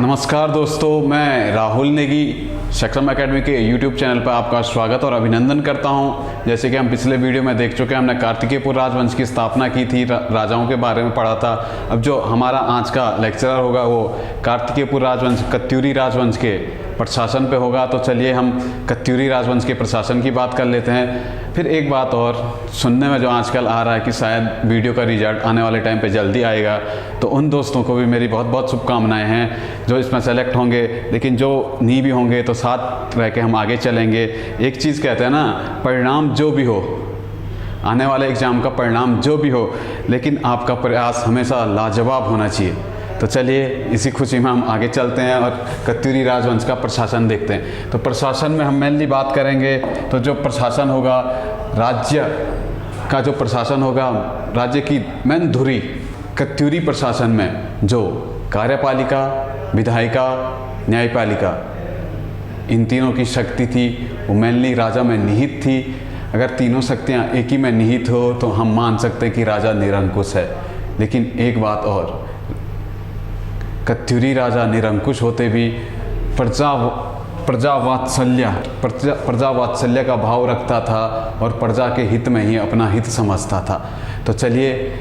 नमस्कार दोस्तों, मैं राहुल नेगी सक्षम एकेडमी के YouTube चैनल पर आपका स्वागत और अभिनंदन करता हूं। जैसे कि हम पिछले वीडियो में देख चुके हैं, हमने कार्तिकेयपुर राजवंश की स्थापना की थी, राजाओं के बारे में पढ़ा था। अब जो हमारा आज का लेक्चरर होगा वो कार्तिकेयपुर राजवंश, कत्यूरी राजवंश के प्रशासन पे होगा। तो चलिए हम कत्यूरी राजवंश के प्रशासन की बात कर लेते हैं। फिर एक बात और, सुनने में जो आजकल आ रहा है कि शायद वीडियो का रिजल्ट आने वाले टाइम पे जल्दी आएगा, तो उन दोस्तों को भी मेरी बहुत बहुत शुभकामनाएं हैं जो इसमें सेलेक्ट होंगे। लेकिन जो नहीं भी होंगे तो साथ रह के हम आगे चलेंगे। एक चीज़ कहते हैं ना, परिणाम जो भी हो, आने वाले एग्ज़ाम का परिणाम जो भी हो, लेकिन आपका प्रयास हमेशा लाजवाब होना चाहिए। तो चलिए इसी खुशी में हम आगे चलते हैं और कत्यूरी राजवंश का प्रशासन देखते हैं। तो प्रशासन में हम मेनली बात करेंगे तो जो प्रशासन होगा, राज्य का जो प्रशासन होगा, राज्य की मेन धुरी कत्यूरी प्रशासन में जो कार्यपालिका, विधायिका, न्यायपालिका, इन तीनों की शक्ति थी वो मेनली राजा में निहित थी। अगर तीनों शक्तियाँ एक ही में निहित हो तो हम मान सकते हैं कि राजा निरंकुश है। लेकिन एक बात और, कत्यूरी राजा निरंकुश होते भी प्रजा वात्सल्य का भाव रखता था और प्रजा के हित में ही अपना हित समझता था। तो चलिए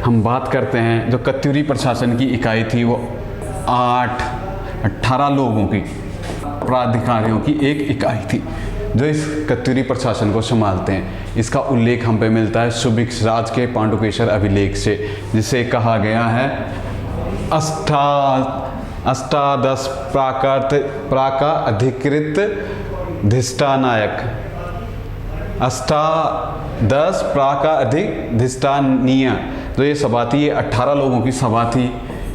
हम बात करते हैं। जो कत्यूरी प्रशासन की इकाई थी वो 18 लोगों की प्राधिकारियों की एक इकाई थी जो इस कत्यूरी प्रशासन को संभालते हैं। इसका उल्लेख हम पे मिलता है सुभिक्ष राज के पांडुकेशर अभिलेख से, जिसे कहा गया है अष्टादश प्राका अधिकृत धिष्ठानायक, अष्टादश प्राका अधिक धिष्ठानीय। जो ये सभा थी, ये 18 लोगों की सभा थी।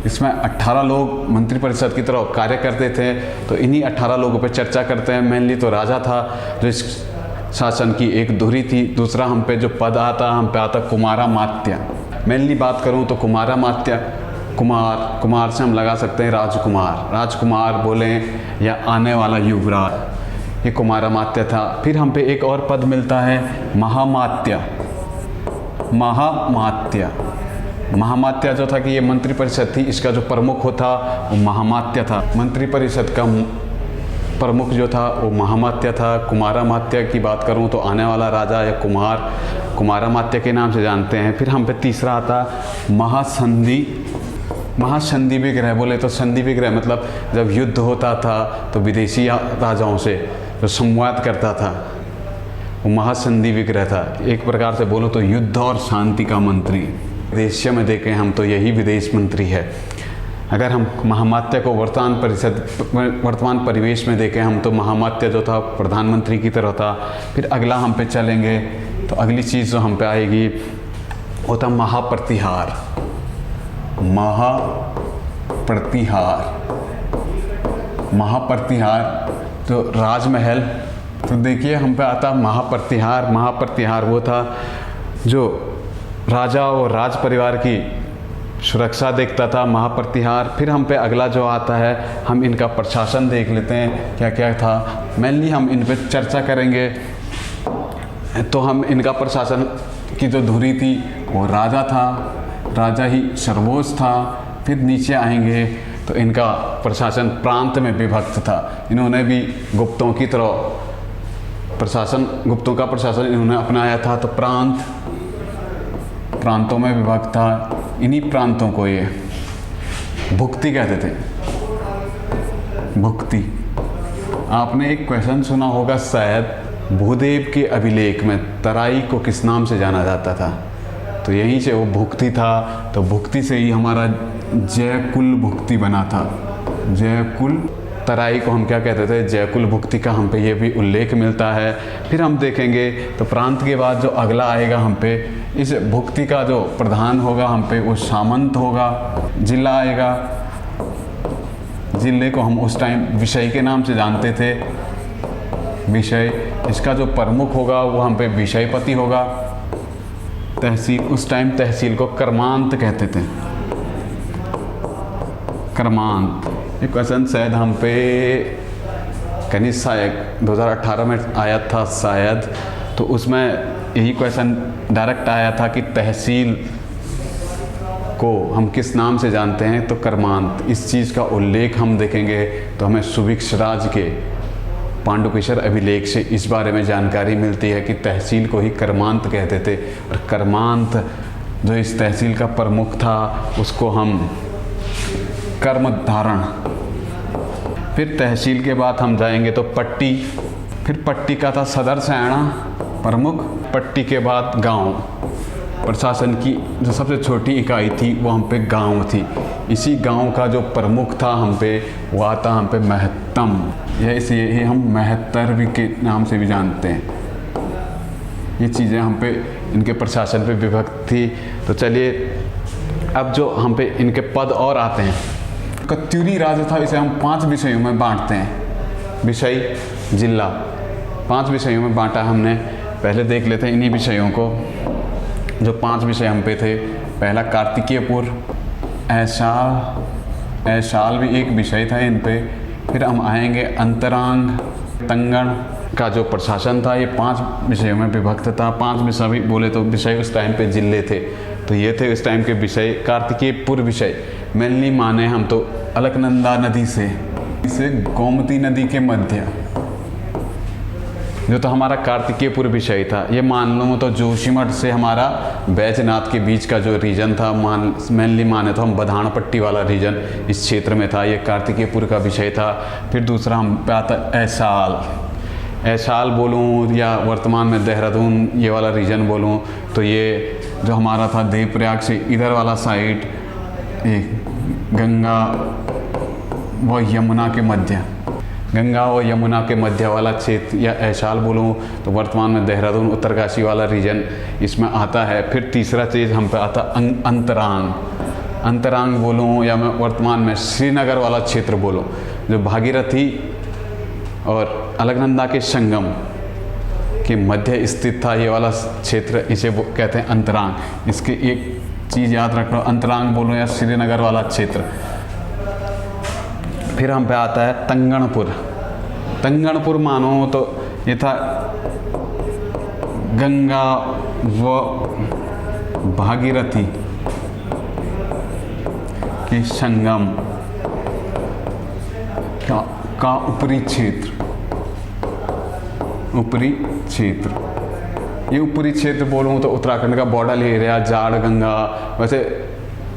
इसमें 18 लोग मंत्रिपरिषद की तरह कार्य करते थे। तो इन्हीं 18 लोगों पर चर्चा करते हैं। मेनली तो राजा था जो इस शासन की एक धुरी थी। दूसरा हम पे जो पद आता, हम पे आता कुमारामात्य। मेनली बात करूँ तो कुमारामात्य, कुमार से हम लगा सकते हैं राजकुमार बोलें या आने वाला युवराज, ये कुमारामात्य था। फिर हम पे एक और पद मिलता है महामात्य जो था कि ये मंत्रिपरिषद थी, इसका जो प्रमुख होता वो महामात्य था। मंत्रिपरिषद का प्रमुख जो था वो महामात्य था। कुमारामात्य की बात करूं तो आने वाला राजा या कुमारामात्य के नाम से जानते हैं। फिर हम पे तीसरा आता महासंधि विग्रह। बोले तो संधि विग्रह मतलब जब युद्ध होता था तो विदेशी राजाओं से जो संवाद करता था वो महासंधि विग्रह था। एक प्रकार से बोलो तो युद्ध और शांति का मंत्री। विदेश में देखें हम तो यही विदेश मंत्री है। अगर हम महामात्य को वर्तमान परिवेश में देखें हम तो महामात्य जो था प्रधानमंत्री की तरह था। फिर अगला हम पे चलेंगे तो अगली चीज़ जो हम पे आएगी वो था महाप्रतिहार तो राजमहल। तो देखिए हम पे आता महाप्रतिहार वो था जो राजा और राज परिवार की सुरक्षा देखता था, महाप्रतिहार। फिर हम पे अगला जो आता है, हम इनका प्रशासन देख लेते हैं क्या क्या था। मेनली हम इन पे चर्चा करेंगे। तो हम इनका प्रशासन की जो धुरी थी वो राजा था, राजा ही सर्वोच्च था। फिर नीचे आएंगे तो इनका प्रशासन प्रांत में विभक्त था। इन्होंने भी गुप्तों की तरह गुप्तों का प्रशासन इन्होंने अपनाया था। तो प्रांतों में विभक्त था। इन्हीं प्रांतों को ये भुक्ति कहते थे। भुक्ति, आपने एक क्वेश्चन सुना होगा शायद, भूदेव के अभिलेख में तराई को किस नाम से जाना जाता था? तो यहीं से वो भुक्ति था। तो भुक्ति से ही हमारा जयकुल भुक्ति बना था। जयकुल, तराई को हम क्या कहते थे? जयकुल भुक्ति का हम पे ये भी उल्लेख मिलता है। फिर हम देखेंगे तो प्रांत के बाद जो अगला आएगा हम पे, इस भुक्ति का जो प्रधान होगा हम पे वो सामंत होगा। जिला आएगा, जिले को हम उस टाइम विषय के नाम से जानते थे। विषय, इसका जो प्रमुख होगा वो हम पे विषयपति होगा। तहसील, उस टाइम तहसील को कर्मांत कहते थे। कर्मांत, ये क्वेश्चन शायद हम पे कनिष्ठ सहायक 2018 में आया था शायद। तो उसमें यही क्वेश्चन डायरेक्ट आया था कि तहसील को हम किस नाम से जानते हैं, तो कर्मांत। इस चीज़ का उल्लेख हम देखेंगे तो हमें सुभिक्ष राज के पांडुकेशर अभिलेख से इस बारे में जानकारी मिलती है कि तहसील को ही कर्मांत कहते थे, और कर्मांत जो इस तहसील का प्रमुख था उसको हम कर्मधारण। फिर तहसील के बाद हम जाएंगे तो पट्टी, फिर पट्टी का था सदर सैना प्रमुख। पट्टी के बाद गांव, प्रशासन की जो सबसे छोटी इकाई थी वो हम पे गांव थी। इसी गांव का जो प्रमुख था हम पे वो आता हम पे महत्तम, यह इसे हम महत्तर भी के नाम से भी जानते हैं। ये चीज़ें हम पे इनके प्रशासन पे विभक्त थी। तो चलिए अब जो हम पे इनके पद और आते हैं। कत्यूरी राज्य था, इसे हम 5 विषयों में बांटते हैं। विषय, जिला, 5 विषयों में बांटा हमने। पहले देख लेते हैं इन्हीं विषयों को। जो 5 विषय हम पे थे, पहला कार्तिकेयपुर, ऐशाल भी एक विषय था इन पे। फिर हम आएंगे अंतरांग, तंगण का जो प्रशासन था ये 5 विषयों में विभक्त था। 5 विषय भी बोले तो विषय उस टाइम पे जिले थे, तो ये थे उस टाइम के विषय। कार्तिकेयपुर विषय मेनली माने हम तो अलकनंदा नदी से गोमती नदी के मध्य जो तो हमारा कार्तिकेयपुर विषय था। ये मान लो तो जोशीमठ से हमारा बैजनाथ के बीच का जो रीजन था, मेनली माने तो हम बधान पट्टी वाला रीजन इस क्षेत्र में था, ये कार्तिकेयपुर का विषय था। फिर दूसरा हम पे आता ऐशाल बोलूँ या वर्तमान में देहरादून ये वाला रीजन बोलूँ, तो ये जो हमारा था देवप्रयाग से इधर वाला साइड, गंगा व यमुना के मध्य, गंगा और यमुना के मध्य वाला क्षेत्र, या ऐशाल बोलूँ तो वर्तमान में देहरादून उत्तरकाशी वाला रीजन इसमें आता है। फिर तीसरा चीज़ हम पे आता अंतरांग बोलूँ या मैं वर्तमान में श्रीनगर वाला क्षेत्र बोलूँ, जो भागीरथी और अलकनंदा के संगम के मध्य स्थित था ये वाला क्षेत्र, इसे वो कहते हैं अंतरांग। इसकी एक चीज़ याद रखना, अंतरांग बोलो या श्रीनगर वाला क्षेत्र। फिर हम पे आता है तंगणपुर। तंगणपुर मानो तो ये था गंगा व भागीरथी के संगम का ऊपरी क्षेत्र। ये ऊपरी क्षेत्र बोलूँ तो उत्तराखंड का बॉर्डर एरिया, जाड़ गंगा। वैसे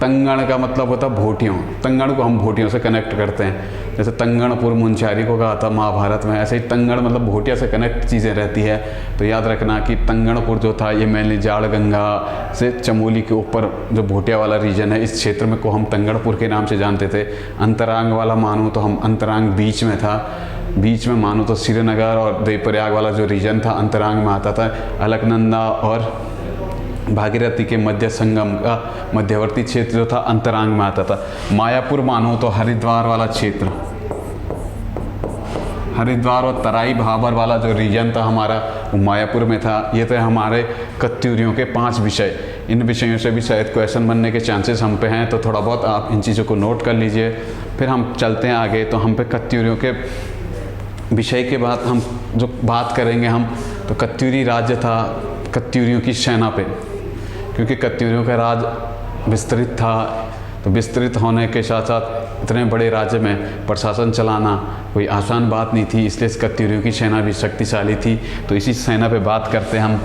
तंगण का मतलब होता है भोटियों, तंगण को हम भोटियों से कनेक्ट करते हैं। जैसे तंगणपुर मुंशियारी को कहा था महाभारत में, ऐसे ही तंगण मतलब भोटिया से कनेक्ट चीज़ें रहती है। तो याद रखना कि तंगणपुर जो था ये मेनली जाड़ गंगा से चमोली के ऊपर जो भोटिया वाला रीजन है, इस क्षेत्र में को हम तंगणपुर के नाम से जानते थे। अंतरांग वाला मानो तो हम अंतरांग बीच में था, बीच में मानो तो श्रीनगर और देवप्रयाग वाला जो रीजन था अंतरांग में आता था। अलकनंदा और भागीरथी के मध्य संगम का मध्यवर्ती क्षेत्र जो था अंतरांग में आता था। मायापुर मानो तो हरिद्वार वाला क्षेत्र, हरिद्वार और तराई भाबर वाला जो रीजन था हमारा वो मायापुर में था। ये थे हमारे कत्यूरियों के 5 विषय। इन विषयों से भी शायद क्वेश्चन बनने के चांसेस हम पे हैं, तो थोड़ा बहुत आप इन चीज़ों को नोट कर लीजिए। फिर हम चलते हैं आगे। तो हम पे कत्यूरियों के विषय के बाद हम जो बात करेंगे हम तो कत्यूरी राज्य था, कत्यूरियों की सेना पे, क्योंकि कत्यूरियों का राज विस्तृत था। तो विस्तृत होने के साथ साथ इतने बड़े राज्य में प्रशासन चलाना कोई आसान बात नहीं थी, इसलिए कत्यूरियों की सेना भी शक्तिशाली थी। तो इसी सेना पे बात करते हैं हम।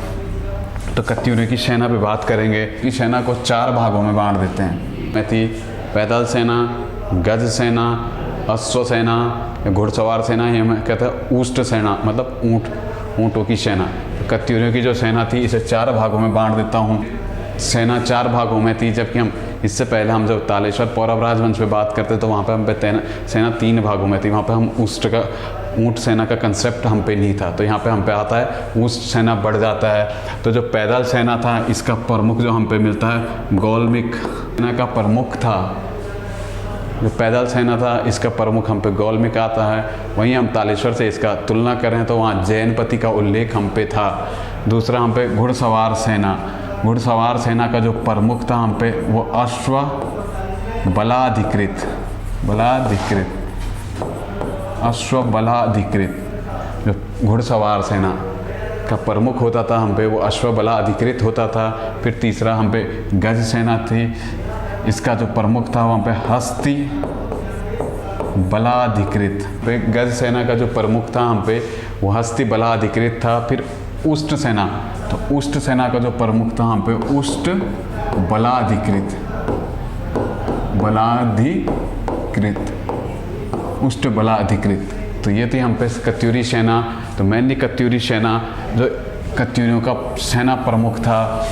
तो कत्यूरियों की सेना पे बात करेंगे। इस सेना को 4 भागों में बांट देते हैं। मैं थी पैदल सेना, गज सेना, अश्व सेना, घुड़सवार सेना, ये मैं कहता है ऊष्ट सेना, मतलब ऊँटों की सेना। कत्यूरियों की जो सेना थी इसे 4 भागों में बांट देता हूँ। सेना 4 भागों में थी, जबकि हम इससे पहले हम जब तालेश्वर पौरव राजवंश पे बात करते तो वहाँ पे हम पे सेना 3 भागों में थी। वहाँ पे हम ऊँट सेना का कंसेप्ट हम पे नहीं था। तो यहाँ पे हम पे आता है ऊँट सेना बढ़ जाता है। तो जो पैदल सेना था इसका प्रमुख जो हम पे मिलता है गौलमिक सेना का प्रमुख था। जो पैदल सेना था इसका प्रमुख हम पे गौलमिक आता है। वहीं हम तालेश्वर से इसका तुलना करें तो वहाँ जैनपति का उल्लेख हम पे था। दूसरा हम पे घुड़सवार सेना, घुड़सवार सेना का जो प्रमुख था हम पे वो अश्व बलाधिकृत जो घुड़सवार सेना का प्रमुख होता था हम पे वो अश्व बलाधिकृत होता था। फिर तीसरा हम पे गज सेना थी। इसका जो प्रमुख था वहाँ पे हस्ती बलाधिकृत। गज सेना का जो प्रमुख था हम पे वो हस्ती बलाधिकृत था। फिर उष्ट सेना, तो उष्ट सेना का जो प्रमुख था हम पे उष्ट बलाधिकृत, उष्ट बलाधिकृत। तो ये थी हम पे कत्यूरी सेना। तो मेनली कत्यूरी सेना जो कत्यूरियों का सेना प्रमुख था,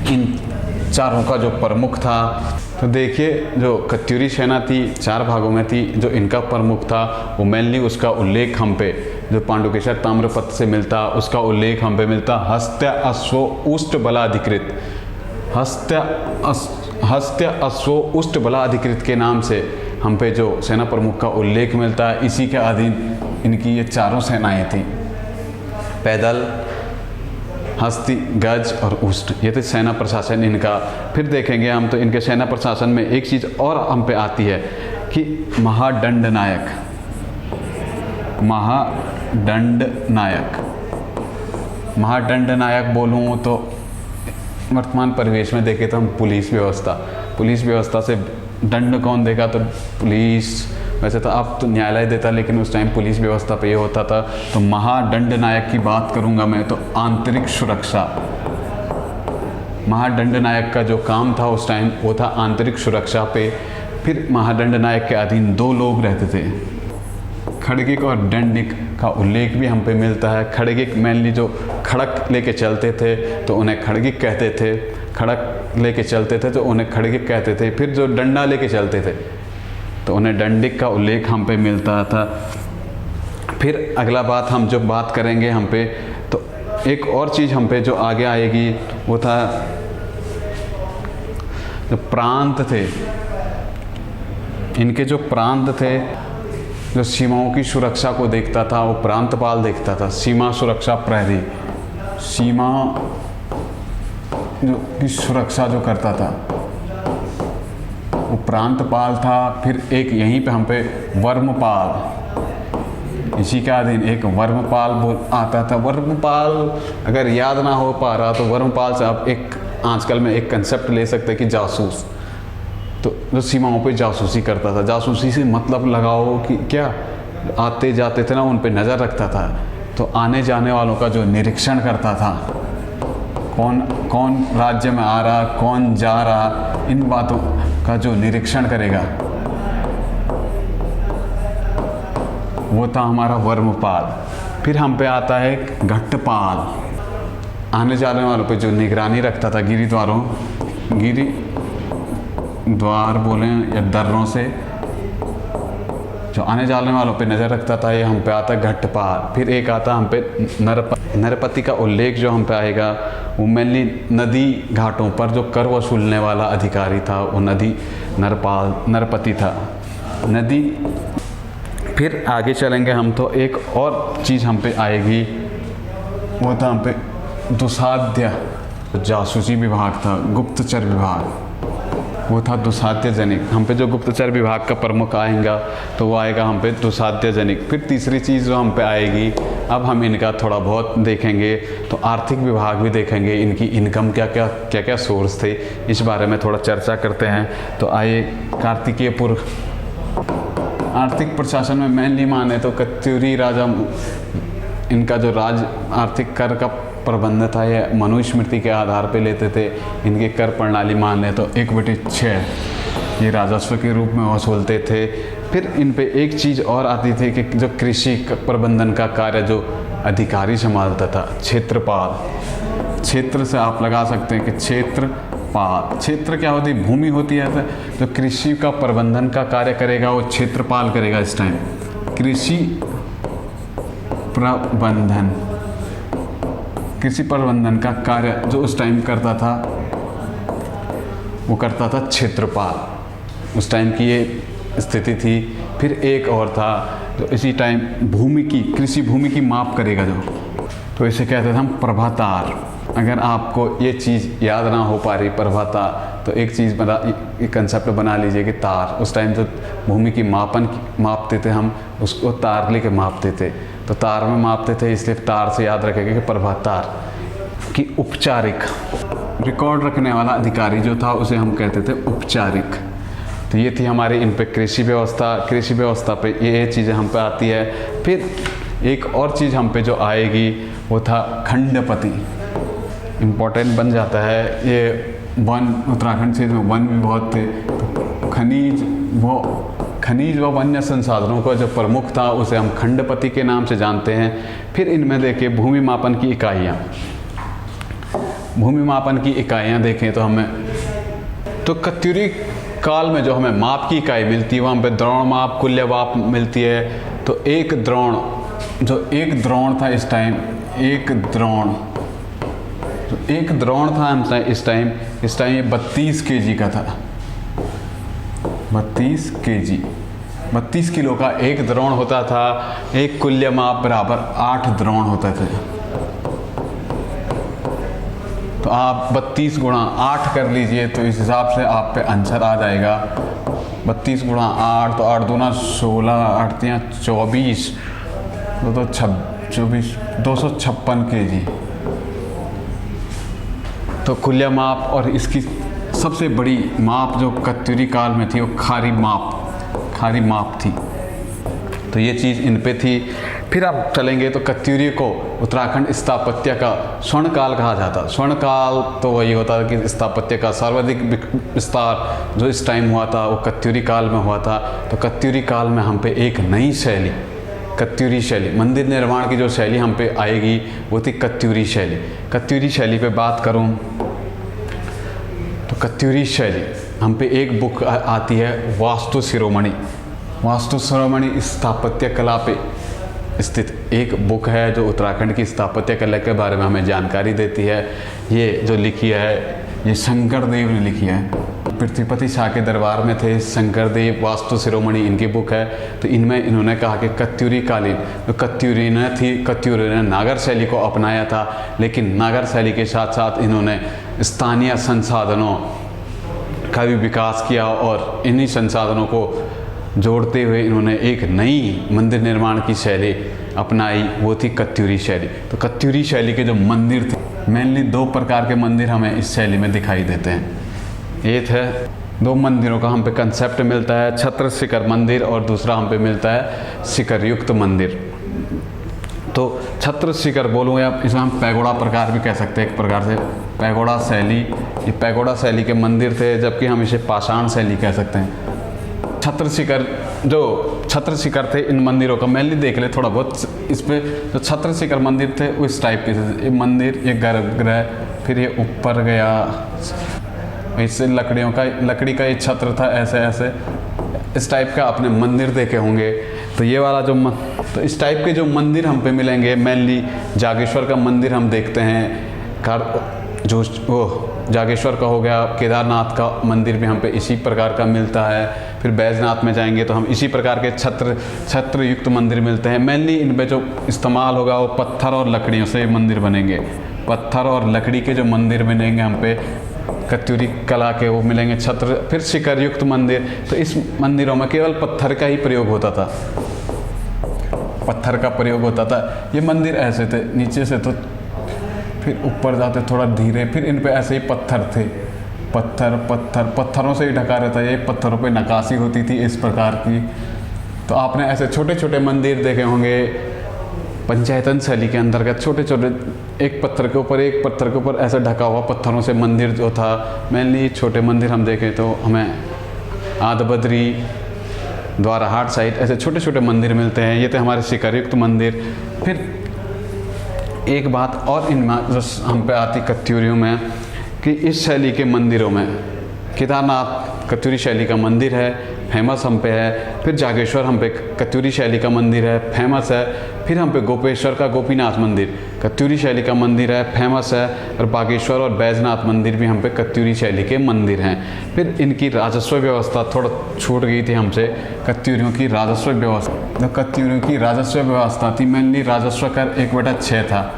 इन चारों का जो प्रमुख था। तो देखिए जो कत्यूरी सेना थी 4 भागों में थी। जो इनका प्रमुख था वो मेनली उसका उल्लेख हम पे जो पांडुकेशर ताम्रपत्र से मिलता, उसका उल्लेख हम पे मिलता हस्त्य अश्व उष्ट बलाधिकृत। हस्त्य अश्व उष्ट बलाधिकृत के नाम से हम पे जो सेना प्रमुख का उल्लेख मिलता है। इसी के अधीन इनकी ये चारों सेनाएं थी, पैदल, हस्ती, गज और उष्ट। ये तो सेना प्रशासन इनका। फिर देखेंगे हम तो इनके सेना प्रशासन में एक चीज़ और हम पे आती है कि महादंड नायक। महादंड नायक बोलूँ तो वर्तमान परिवेश में देखें तो हम पुलिस व्यवस्था से दंड कौन देगा, तो पुलिस। वैसे तो अब तो न्यायालय देता, लेकिन उस टाइम पुलिस व्यवस्था पे ये होता था। तो महादंड नायक की बात करूंगा मैं तो आंतरिक सुरक्षा। महादंड नायक का जो काम था उस टाइम वो था आंतरिक सुरक्षा पे। फिर महादंड नायक के अधीन 2 लोग रहते थे, खड़गिक और दंडिक का उल्लेख भी हम पे मिलता है। खड़गिक मेनली जो खड़क लेके चलते थे तो उन्हें खड़गिक कहते थे, खड़क लेके चलते थे तो उन्हें खड़गिक कहते थे। फिर जो डंडा लेके चलते थे तो उन्हें दंडिक का उल्लेख हम पे मिलता था। फिर अगला बात हम जो बात करेंगे हम पे, तो एक और चीज़ हम पे जो आगे आएगी वो था जो प्रांत थे। इनके जो प्रांत थे, जो सीमाओं की सुरक्षा को देखता था वो प्रांतपाल देखता था। सीमा सुरक्षा प्रहरी, सीमा जो की सुरक्षा जो करता था वो प्रांतपाल था। फिर एक यहीं पे हम पे वर्मपाल, इसी के अधीन एक वर्मपाल आता था। वर्मपाल अगर याद ना हो पा रहा तो वर्मपाल से आप एक आजकल में एक कंसेप्ट ले सकते हैं कि जासूस। तो जो सीमाओं पे जासूसी करता था, जासूसी से मतलब लगाओ कि क्या आते जाते थे ना उन पे नज़र रखता था। तो आने जाने वालों का जो निरीक्षण करता था, कौन राज्य में आ रहा, कौन जा रहा, इन बातों का जो निरीक्षण करेगा वो था हमारा वर्मपाल। फिर हम पे आता है घट्टपाल, आने जाने वालों पे जो निगरानी रखता था, गिरिद्वार बोलें या दर्रों से जो आने जाने वालों पे नज़र रखता था, ये हम पे आता है घट्टपाल। फिर एक आता हम पे नरपति का उल्लेख जो हम पे आएगा वो मेनली नदी घाटों पर जो कर वसूलने वाला अधिकारी था वो नरपति था। नदी। फिर आगे चलेंगे हम तो एक और चीज़ हम पे आएगी वो था हम पे दुसाध्य, जासूसी विभाग था, गुप्तचर विभाग, वो था दुसाध्य जनिक। हम पे जो गुप्तचर विभाग का प्रमुख आएगा तो वो आएगा हम पे दुसाध्य जनिक। फिर तीसरी चीज़ जो हम पे आएगी, अब हम इनका थोड़ा बहुत देखेंगे तो आर्थिक विभाग भी देखेंगे, इनकी इनकम क्या सोर्स थे, इस बारे में थोड़ा चर्चा करते हैं। तो आइए कार्तिकेयपुर। आर्थिक प्रशासन में मेनली माने तो कत्यूरी राजा, इनका जो आर्थिक कर का प्रबंध था ये मनुस्मृति के आधार पे लेते थे। इनकी कर प्रणाली मान ले तो 1/6 ये राजस्व के रूप में वसूलते थे। फिर इन पे एक चीज़ और आती थी कि जो कृषि प्रबंधन का कार्य जो अधिकारी संभालता था, क्षेत्रपाल। क्षेत्र से आप लगा सकते हैं कि क्षेत्रपाल, क्षेत्र क्या होती है, भूमि होती है। तो जो कृषि का प्रबंधन का कार्य करेगा वो क्षेत्रपाल करेगा। इस टाइम कृषि प्रबंधन का कार्य जो उस टाइम करता था वो करता था क्षेत्रपाल। उस टाइम की ये स्थिति थी। फिर एक और था जो इसी टाइम कृषि भूमि की माप करेगा जो, तो इसे कहते थे हम प्रभातार। अगर आपको ये चीज़ याद ना हो पा रही प्रभातार, तो एक चीज़ एक कंसेप्ट बना लीजिए कि तार। उस टाइम जो भूमि की मापते थे हम उसको तार लेके मापते थे, तो तार में मापते थे, इसलिए तार से याद रखेगा कि प्रभातार की औपचारिक रिकॉर्ड रखने वाला अधिकारी जो था उसे हम कहते थे उपचारिक। तो ये थी हमारी इन पे कृषि व्यवस्था। कृषि व्यवस्था पे ये चीज़ें हम पे आती है। फिर एक और चीज़ हम पे जो आएगी वो था खंडपति, इम्पोर्टेंट बन जाता है। ये वन, उत्तराखंड क्षेत्र में वन भी बहुत थे, तो खनिज व वन्य संसाधनों का जो प्रमुख था उसे हम खंडपति के नाम से जानते हैं। फिर इनमें देखिए भूमि मापन की इकाइयाँ, भूमि मापन की इकाइयाँ देखें तो हमें, तो कत्यूरी काल में जो हमें माप की इकाई मिलती है वहाँ पे द्रोण माप, कुल्य माप मिलती है। तो एक द्रोण, जो एक द्रोण था इस टाइम, एक द्रोण था इस टाइम ये 32 kg का था। 32 kg, 32 किलो का एक द्रोण होता था। एक कुल्य माप बराबर 8 द्रोण होते थे। तो आप 32 गुणा 8 कर लीजिए, तो इस हिसाब से आप पे आंसर आ जाएगा। 32 गुणा 8, तो 8 दूना 16, 8 तिया 24, 256 kg। तो कुल्य माप, और इसकी सबसे बड़ी माप जो कत्यूरी काल में थी वो खारी माप थी। तो ये चीज़ इन पे थी। फिर आप चलेंगे तो कत्यूरी को उत्तराखंड स्थापत्य का स्वर्ण काल कहा जाता। स्वर्ण काल तो वही होता है कि स्थापत्य का सर्वाधिक विस्तार जो इस टाइम हुआ था वो कत्यूरी काल में हुआ था। तो कत्यूरी काल में हम पे एक नई शैली, कत्यूरी शैली, मंदिर निर्माण की जो शैली हम पे आएगी वो थी कत्यूरी शैली। कत्यूरी शैली पे बात करूं तो कत्यूरी शैली हम पे एक बुक आती है वास्तु शिरोमणि। वास्तु शिरोमणि स्थापत्य कला पे स्थित एक बुक है जो उत्तराखंड की स्थापत्य कला के बारे में हमें जानकारी देती है। ये जो लिखी है ये शंकर देव ने लिखी है। पृथ्वीपति शाह के दरबार में थे शंकर देव, वास्तु शिरोमणि इनकी बुक है। तो इनमें इन्होंने कहा कि कत्यूरी कालीन जो कत्यूरी ने नागर शैली को अपनाया था, लेकिन नागर शैली के साथ साथ इन्होंने स्थानीय संसाधनों का भी विकास किया और इन्हीं संसाधनों को जोड़ते हुए इन्होंने एक नई मंदिर निर्माण की शैली अपनाई, वो थी कत्यूरी शैली। तो कत्यूरी शैली के जो मंदिर थे, मेनली 2 प्रकार के मंदिर हमें इस शैली में दिखाई देते हैं। एक है 2 मंदिरों का हम पे कंसेप्ट मिलता है, छत्र शिखर मंदिर, और दूसरा हम पे मिलता है शिखर युक्त मंदिर। तो छत्र शिखर बोलूँ या इसे हम पैगोड़ा प्रकार भी कह सकते हैं, एक प्रकार से पैगोड़ा शैली, ये पैगोड़ा शैली के मंदिर थे, जबकि हम इसे पाषाण शैली कह सकते हैं। छत्र शिखर थे इन मंदिरों का मेनली देख ले थोड़ा बहुत। इस पे जो छत्र शिखर मंदिर थे वो इस टाइप के थे। ये मंदिर, ये गर्भगृह, फिर ये ऊपर गया, इससे लकड़ी का ये छत्र था, ऐसे ऐसे इस टाइप का आपने मंदिर देखे होंगे। तो ये वाला तो इस टाइप के जो मंदिर हम पे मिलेंगे, मेनली जागेश्वर का मंदिर हम देखते हैं, जो वो जागेश्वर का हो गया, केदारनाथ का मंदिर भी हम पे इसी प्रकार का मिलता है। फिर बैजनाथ में जाएंगे तो हम इसी प्रकार के छत्र युक्त मंदिर मिलते हैं। मेनली इन पे जो इस्तेमाल होगा वो पत्थर और लकड़ियों से मंदिर बनेंगे। पत्थर और लकड़ी के जो मंदिर बनेंगे हम पे कत्यूरी कला के, वो मिलेंगे छत्र। फिर शिखर युक्त मंदिर, तो इस मंदिरों में केवल पत्थर का ही प्रयोग होता था, पत्थर का प्रयोग होता था। ये मंदिर ऐसे थे नीचे से, तो फिर ऊपर जाते थोड़ा धीरे, फिर इन पे ऐसे ही पत्थर थे, पत्थरों से ही ढका रहता है। ये पत्थरों पे नक्काशी होती थी इस प्रकार की। तो आपने ऐसे छोटे छोटे मंदिर देखे होंगे पंचायतन शैली के अंतर्गत, छोटे छोटे एक पत्थर के ऊपर ऐसे ढका हुआ पत्थरों से मंदिर जो था। मेनली छोटे मंदिर हम देखें तो हमें आदबद्री, द्वाराहाट साइड ऐसे छोटे छोटे मंदिर मिलते हैं। ये थे हमारे शिखरयुक्त मंदिर। फिर एक बात और इनमें जो हम पे आती कत्यूरियों में, कि इस शैली के मंदिरों में केदारनाथ कत्यूरी शैली का मंदिर है, फेमस हम पे है। फिर जागेश्वर हम पे कत्यूरी शैली का मंदिर है, फेमस है। फिर हम पे गोपेश्वर का गोपीनाथ मंदिर कत्यूरी शैली का मंदिर है, फेमस है। और बागेश्वर और बैजनाथ मंदिर भी हम पे कत्यूरी शैली के मंदिर हैं। फिर इनकी राजस्व व्यवस्था थोड़ा छूट गई थी हमसे, कत्यूरियों की राजस्व व्यवस्था। तो कत्यूरियों की राजस्व व्यवस्था थी, मेनली राजस्व कर 1/6 था।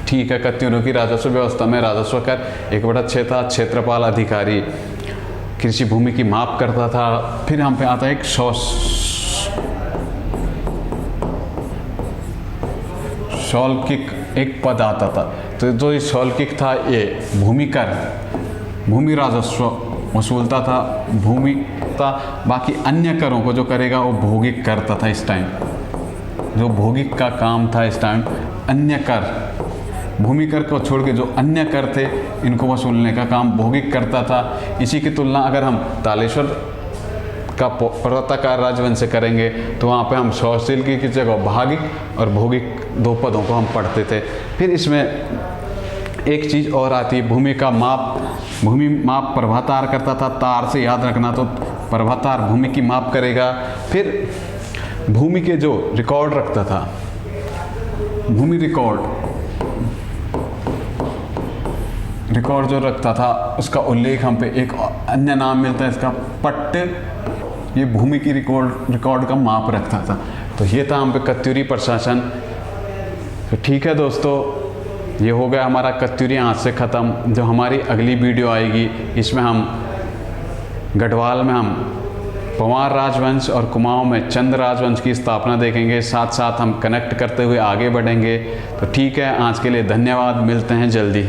ठीक है, कत्यूरियों की राजस्व व्यवस्था में राजस्व कर 1/6 था। क्षेत्रपाल अधिकारी कृषि भूमि की माप करता था। फिर हम पे आता है एक शौल्किक एक पद आता था। तो जो ये शौल्किक था ये भूमि कर, भूमि राजस्व वसूलता था, भूमि था। बाकी अन्य करों को जो करेगा वो भौगिक करता था इस टाइम, जो भौगिक का काम था इस टाइम अन्य कर, भूमि कर को छोड़ के जो अन्य कर थे इनको वसूलने का काम भौगिक करता था। इसी की तुलना अगर हम तालेश्वर का पर्वताकार राजवंश से करेंगे तो वहाँ पे हम सौशील की जगह भागिक और भौगिक दो पदों को हम पढ़ते थे। फिर इसमें एक चीज़ और आती है भूमि का माप। भूमि माप प्रभातार करता था, तार से याद रखना, तो प्रभातार भूमि की माप करेगा। फिर भूमि के जो रिकॉर्ड रखता था, भूमि रिकॉर्ड जो रखता था उसका उल्लेख हम पे एक अन्य नाम मिलता है इसका पट्ट। ये भूमि की रिकॉर्ड का माप रखता था। तो ये था हम पे कत्यूरी प्रशासन। तो ठीक है दोस्तों, ये हो गया हमारा कत्यूरी आज से ख़त्म। जो हमारी अगली वीडियो आएगी इसमें हम गढ़वाल में हम पंवार राजवंश और कुमाऊं में चंद राजवंश की स्थापना देखेंगे। साथ साथ हम कनेक्ट करते हुए आगे बढ़ेंगे। तो ठीक है, आज के लिए धन्यवाद, मिलते हैं जल्दी।